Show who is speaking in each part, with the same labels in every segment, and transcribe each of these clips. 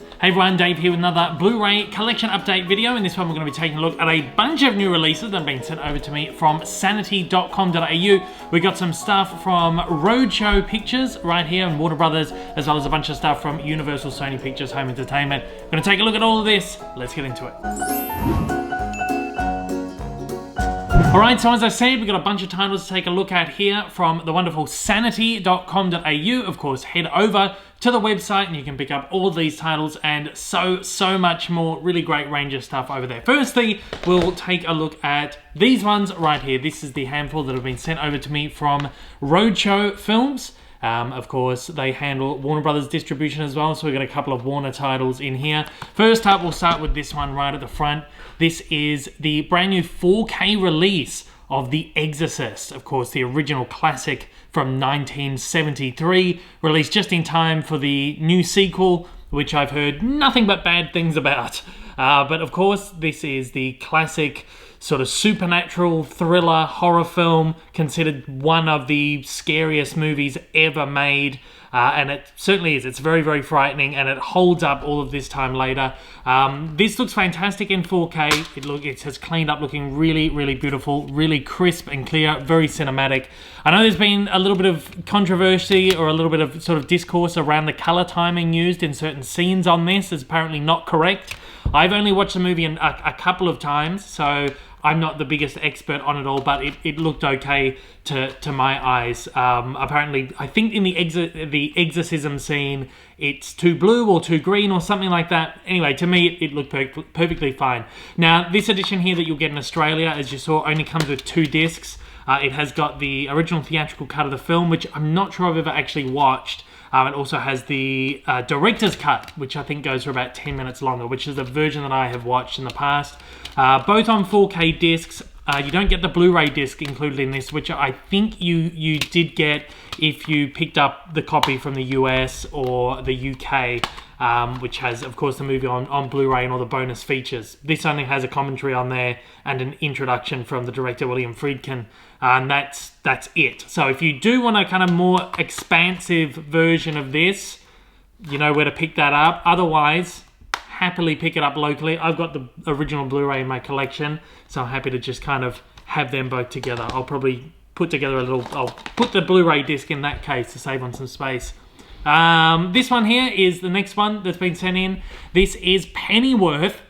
Speaker 1: Hey everyone, Dave here with another Blu-ray collection update video. In this one we're going to be taking a look at a bunch of new releases that have been sent over to me from sanity.com.au. We got some stuff from Roadshow Pictures right here and Warner Brothers, as well as a bunch of stuff from Universal, Sony Pictures, Home Entertainment. We're going to take a look at all of this. Let's get into it. Alright, so as I said, we've got a bunch of titles to take a look at here from the wonderful sanity.com.au. Of course, head over to the website and you can pick up all of these titles and so much more. Really great range of stuff over there. Firstly, we'll take a look at these ones right here. This is the handful that have been sent over to me from Roadshow Films. Of course, they handle Warner Brothers distribution as well, so we've got a couple of Warner titles in here. First up, we'll start with this one right at the front. This is the brand new 4K release of The Exorcist. Of course, the original classic from 1973, released just in time for the new sequel, which I've heard nothing but bad things about. But of course, this is the classic sort of supernatural thriller horror film, considered one of the scariest movies ever made. And it certainly is. It's very, very frightening, and it holds up all of this time later. This looks fantastic in 4K. It has cleaned up, looking really, really beautiful, really crisp and clear, very cinematic. I know there's been a little bit of controversy or a little bit of sort of discourse around the color timing used in certain scenes on this. It's apparently not correct. I've only watched the movie a couple of times, so I'm not the biggest expert on it all, but it looked okay to my eyes. Apparently, I think in the exorcism scene, it's too blue or too green or something like that. Anyway, to me, it looked perfectly fine. Now, this edition here that you'll get in Australia, as you saw, only comes with 2 discs. It has got the original theatrical cut of the film, which I'm not sure I've ever actually watched. It also has the director's cut, which I think goes for about 10 minutes longer, which is the version that I have watched in the past. Both on 4K discs. You don't get the Blu-ray disc included in this, which I think you did get if you picked up the copy from the US or the UK, which has, of course, the movie on Blu-ray and all the bonus features. This only has a commentary on there and an introduction from the director, William Friedkin, and that's it. So if you do want a kind of more expansive version of this, you know where to pick that up. Otherwise, happily pick it up locally. I've got the original Blu-ray in my collection, so I'm happy to just kind of have them both together. I'll probably put together I'll put the Blu-ray disc in that case to save on some space. This one here is the next one that's been sent in. This is Pennyworth,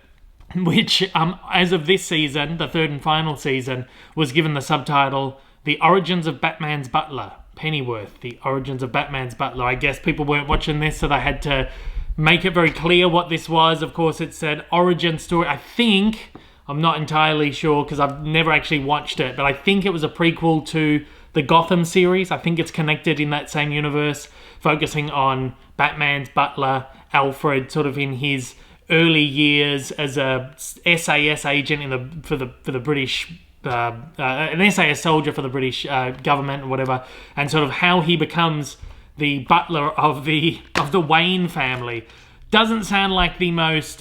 Speaker 1: which as of this season, the third and final season, was given the subtitle The Origins of Batman's Butler. Pennyworth, The Origins of Batman's Butler. I guess people weren't watching this, so they had to make it very clear what this was. Of course, it said origin story. I think, I'm not entirely sure because I've never actually watched it, but I think it was a prequel to the Gotham series. I think it's connected in that same universe, focusing on Batman's butler, Alfred, sort of in his early years as a SAS agent for the British, an SAS soldier for the British government or whatever, and sort of how he becomes the butler of the Wayne family. Doesn't sound like the most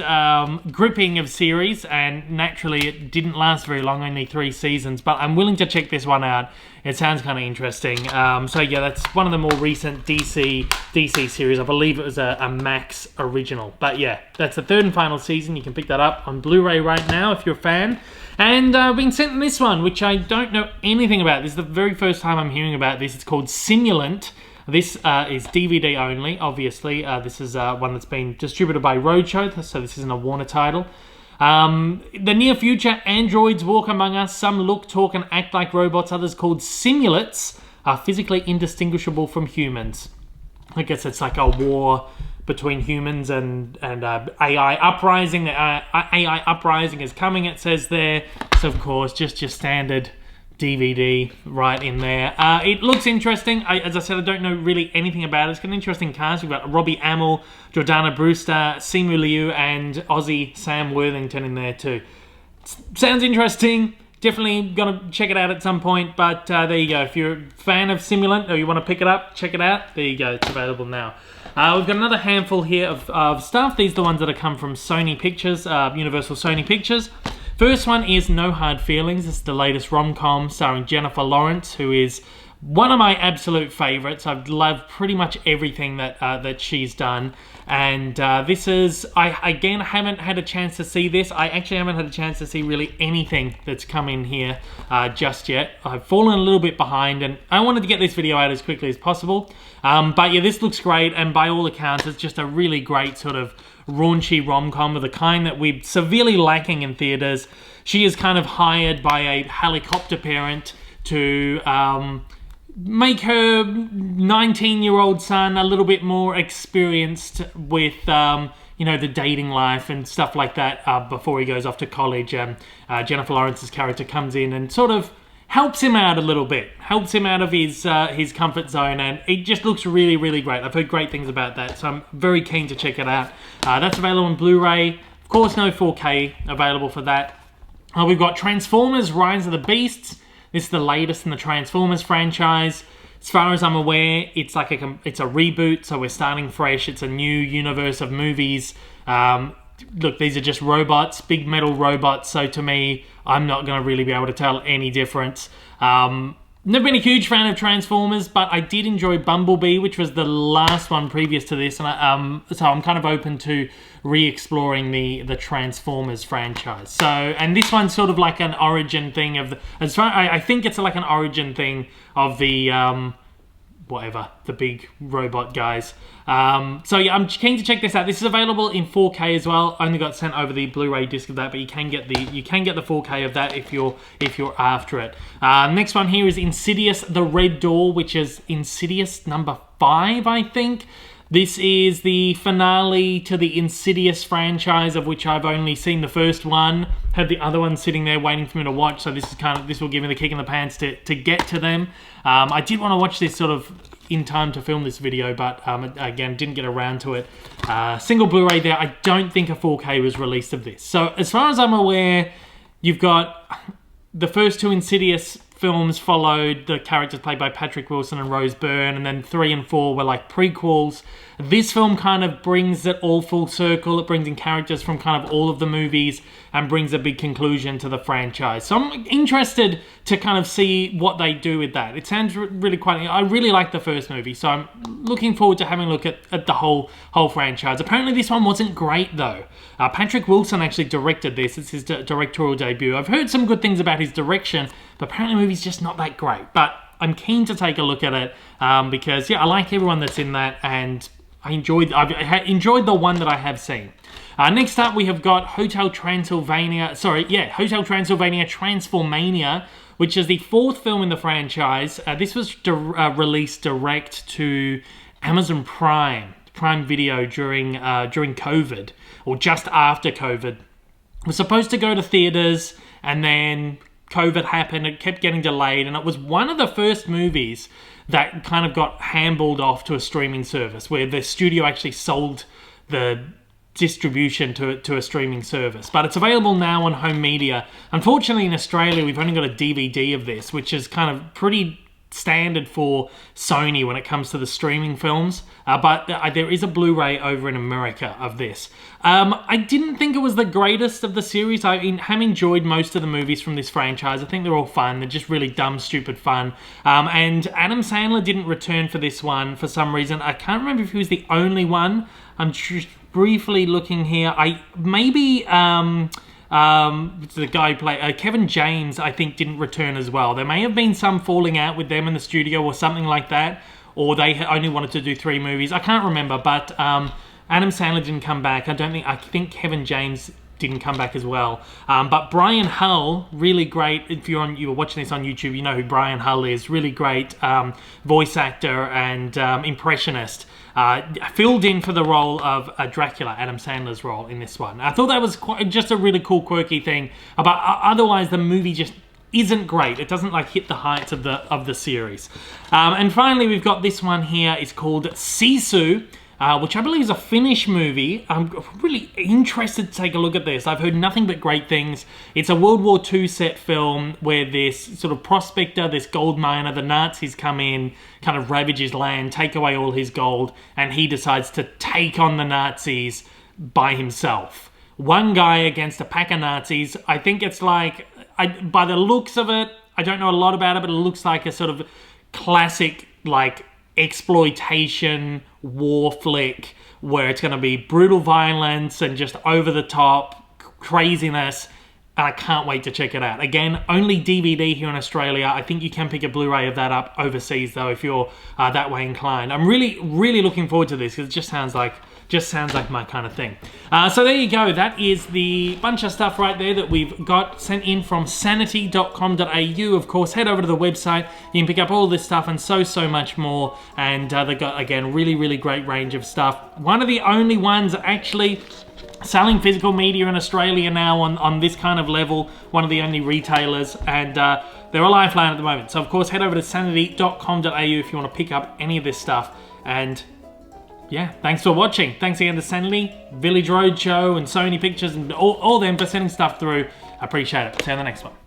Speaker 1: gripping of series, and naturally it didn't last very long, only 3 seasons, but I'm willing to check this one out. It sounds kind of interesting. So yeah, that's one of the more recent DC series. I believe it was a Max original. But yeah, that's the 3rd and final season. You can pick that up on Blu-ray right now if you're a fan. And I've been sent this one, which I don't know anything about. This is the very first time I'm hearing about this. It's called Simulant. This is DVD only, obviously. This is one that's been distributed by Roadshow, so this isn't a Warner title. The near future, androids walk among us. Some look, talk, and act like robots. Others, called simulates, are physically indistinguishable from humans. I guess it's like a war between humans and AI uprising. AI uprising is coming, it says there. So, of course, just your standard DVD right in there. It looks interesting. As I said, I don't know really anything about it. It's got an interesting cast. We've got Robbie Amell, Jordana Brewster, Simu Liu, and Aussie Sam Worthington in there too. Sounds interesting. Definitely gonna check it out at some point, but there you go. If you're a fan of Simulant or you want to pick it up, check it out. There you go. It's available now. We've got another handful here of stuff. These are the ones that have come from Sony Pictures, Universal Sony Pictures. First one is No Hard Feelings. This is the latest rom-com starring Jennifer Lawrence, who is one of my absolute favorites. I've loved pretty much everything that she's done. And this is, I again haven't had a chance to see this. I actually haven't had a chance to see really anything that's come in here just yet. I've fallen a little bit behind, and I wanted to get this video out as quickly as possible. But yeah, this looks great, and by all accounts, it's just a really great sort of raunchy rom-com of the kind that we're severely lacking in theaters. She is kind of hired by a helicopter parent to make her 19-year-old son a little bit more experienced with, you know, the dating life and stuff like that before he goes off to college. Jennifer Lawrence's character comes in and sort of helps him out a little bit, helps him out of his comfort zone, and it just looks really, really great. I've heard great things about that, so I'm very keen to check it out. That's available on Blu-ray. Of course, no 4K available for that. We've got Transformers: Rise of the Beasts. This is the latest in the Transformers franchise. As far as I'm aware, it's like it's a reboot, so we're starting fresh. It's a new universe of movies. Look, these are just robots, big metal robots, so to me, I'm not going to really be able to tell any difference. Never been a huge fan of Transformers, but I did enjoy Bumblebee, which was the last one previous to this, and so I'm kind of open to re-exploring the Transformers franchise. So, and this one's sort of like an origin thing of I think it's like an origin thing of the whatever, the big robot guys. So yeah, I'm keen to check this out. This is available in 4K as well. Only got sent over the Blu-ray disc of that, but you can get the 4K of that if you're after it. Next one here is Insidious: The Red Door, which is Insidious number 5, I think. This is the finale to the Insidious franchise, of which I've only seen the first one. Have the other one sitting there waiting for me to watch, so this will give me the kick in the pants to get to them. I did want to watch this sort of in time to film this video, but again, didn't get around to it. Single Blu-ray there. I don't think a 4K was released of this. So as far as I'm aware, you've got the first 2 Insidious films followed the characters played by Patrick Wilson and Rose Byrne, and then 3 and 4 were like prequels. This film kind of brings it all full circle. It brings in characters from kind of all of the movies and brings a big conclusion to the franchise. So I'm interested to kind of see what they do with that. It sounds really quite... I really like the first movie, so I'm looking forward to having a look at the whole franchise. Apparently this one wasn't great though. Patrick Wilson actually directed this. It's his directorial debut. I've heard some good things about his direction, but apparently the movie's just not that great. But I'm keen to take a look at it because, yeah, I like everyone that's in that, and I've enjoyed the one that I have seen. Next up, we have got Hotel Transylvania Transformania, which is the 4th film in the franchise. This was released direct to Amazon Prime Video during COVID, or just after COVID. It was supposed to go to theaters, and then COVID happened. It kept getting delayed, and it was one of the first movies that kind of got handballed off to a streaming service, where the studio actually sold the distribution to a streaming service. But it's available now on home media. Unfortunately, in Australia, we've only got a DVD of this, which is kind of pretty standard for Sony when it comes to the streaming films. But there is a Blu-ray over in America of this. I didn't think it was the greatest of the series. I have enjoyed most of the movies from this franchise. I think they're all fun. They're just really dumb, stupid fun. And Adam Sandler didn't return for this one for some reason. I can't remember if he was the only one. I'm just briefly looking here. The guy who played Kevin James, I think, didn't return as well. There may have been some falling out with them in the studio or something like that, or they only wanted to do 3 movies. I can't remember, but Adam Sandler didn't come back. I think Kevin James didn't come back as well. But Brian Hull, really great. If you were watching this on YouTube, you know who Brian Hull is. Really great voice actor and impressionist. Filled in for the role of Dracula, Adam Sandler's role in this one. I thought that was just a really cool, quirky thing. But otherwise, the movie just isn't great. It doesn't like hit the heights of the series. And finally, we've got this one here. It's called Sisu, which I believe is a Finnish movie. I'm really interested to take a look at this. I've heard nothing but great things. It's a World War II set film where this sort of prospector, this gold miner, the Nazis come in, kind of ravage his land, take away all his gold, and he decides to take on the Nazis by himself. One guy against a pack of Nazis. I think it's like, by the looks of it, I don't know a lot about it, but it looks like a sort of classic, like, exploitation war flick where it's going to be brutal violence and just over the top craziness, and I can't wait to check it out. Again, only DVD here in Australia. I think you can pick a Blu-ray of that up overseas though if you're that way inclined. I'm really looking forward to this because it just sounds like my kind of thing. So there you go. That is the bunch of stuff right there that we've got sent in from sanity.com.au. Of course, head over to the website. You can pick up all this stuff and so much more. And they've got, again, really great range of stuff. One of the only ones actually selling physical media in Australia now on this kind of level. One of the only retailers. And they're a lifeline at the moment. So, of course, head over to sanity.com.au if you want to pick up any of this stuff. And yeah, thanks for watching. Thanks again to Sanity, Village Roadshow, and Sony Pictures, and all them for sending stuff through. I appreciate it. See you on the next one.